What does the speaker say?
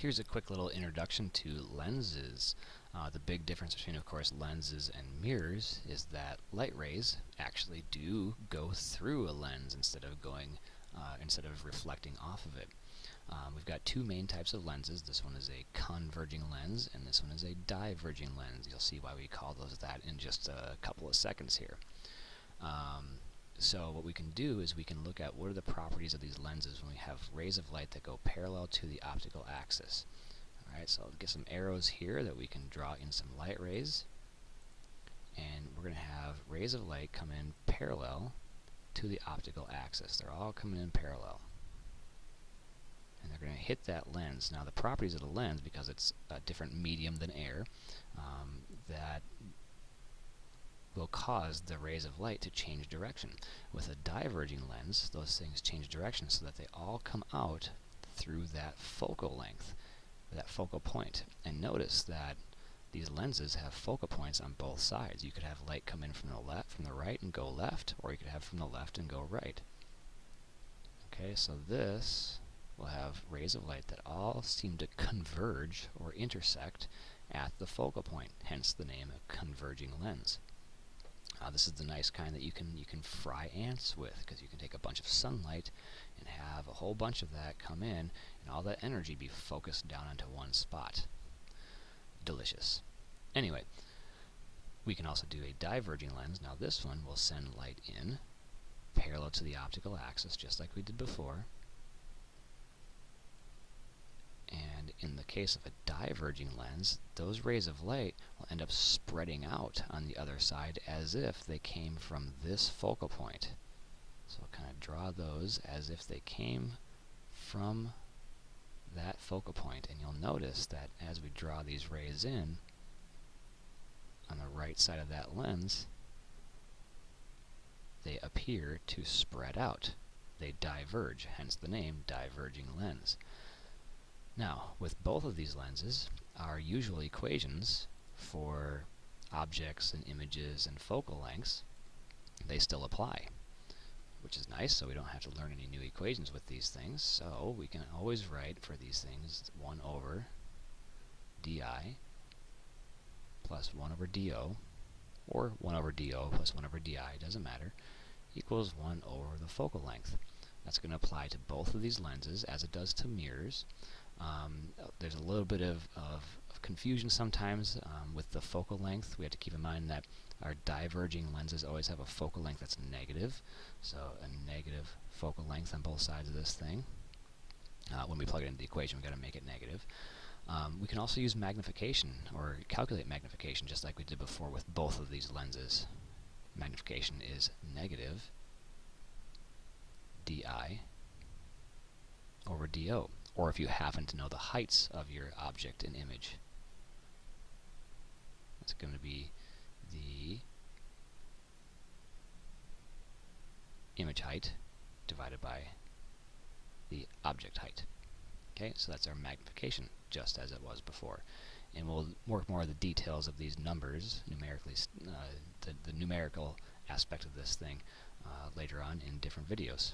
Here's a quick little introduction to lenses. The big difference between, of course, lenses and mirrors is that light rays actually do go through a lens instead of reflecting off of it. We've got two main types of lenses. This one is a converging lens, and this one is a diverging lens. You'll see why we call those that in just a couple of seconds here. So what we can do is we can look at what are the properties of these lenses when we have rays of light that go parallel to the optical axis. Alright, so I'll get some arrows here that we can draw in some light rays. And we're going to have rays of light come in parallel to the optical axis. They're all coming in parallel. And they're going to hit that lens. Now the properties of the lens, because it's a different medium than air, that will cause the rays of light to change direction. With a diverging lens, those things change direction so that they all come out through that focal length, that focal point. And notice that these lenses have focal points on both sides. You could have light come in from the right and go left, or you could have from the left and go right. Okay, so this will have rays of light that all seem to converge or intersect at the focal point, hence the name of converging lens. This is the nice kind that you can fry ants with, because you can take a bunch of sunlight and have a whole bunch of that come in, and all that energy be focused down onto one spot. Delicious. Anyway, we can also do a diverging lens. Now this one will send light in parallel to the optical axis, just like we did before. And in the case of a diverging lens, those rays of light will end up spreading out on the other side as if they came from this focal point. So we'll kind of draw those as if they came from that focal point. And you'll notice that as we draw these rays in on the right side of that lens, they appear to spread out. They diverge, hence the name diverging lens. Now, with both of these lenses, our usual equations for objects and images and focal lengths, they still apply, which is nice, so we don't have to learn any new equations with these things. So we can always write for these things 1 over di plus 1 over do, or 1 over do plus 1 over di, doesn't matter, equals 1 over the focal length. That's going to apply to both of these lenses as it does to mirrors. There's a little bit of confusion sometimes with the focal length. We have to keep in mind that our diverging lenses always have a focal length that's negative, so a negative focal length on both sides of this thing. When we plug it into the equation, we've got to make it negative. We can also use magnification, or calculate magnification, just like we did before with both of these lenses. Magnification is negative di over do, or if you happen to know the heights of your object and image. That's going to be the image height divided by the object height. Okay, so that's our magnification, just as it was before. And we'll work more of the details of these numbers, numerically, the numerical aspect of this thing, later on in different videos.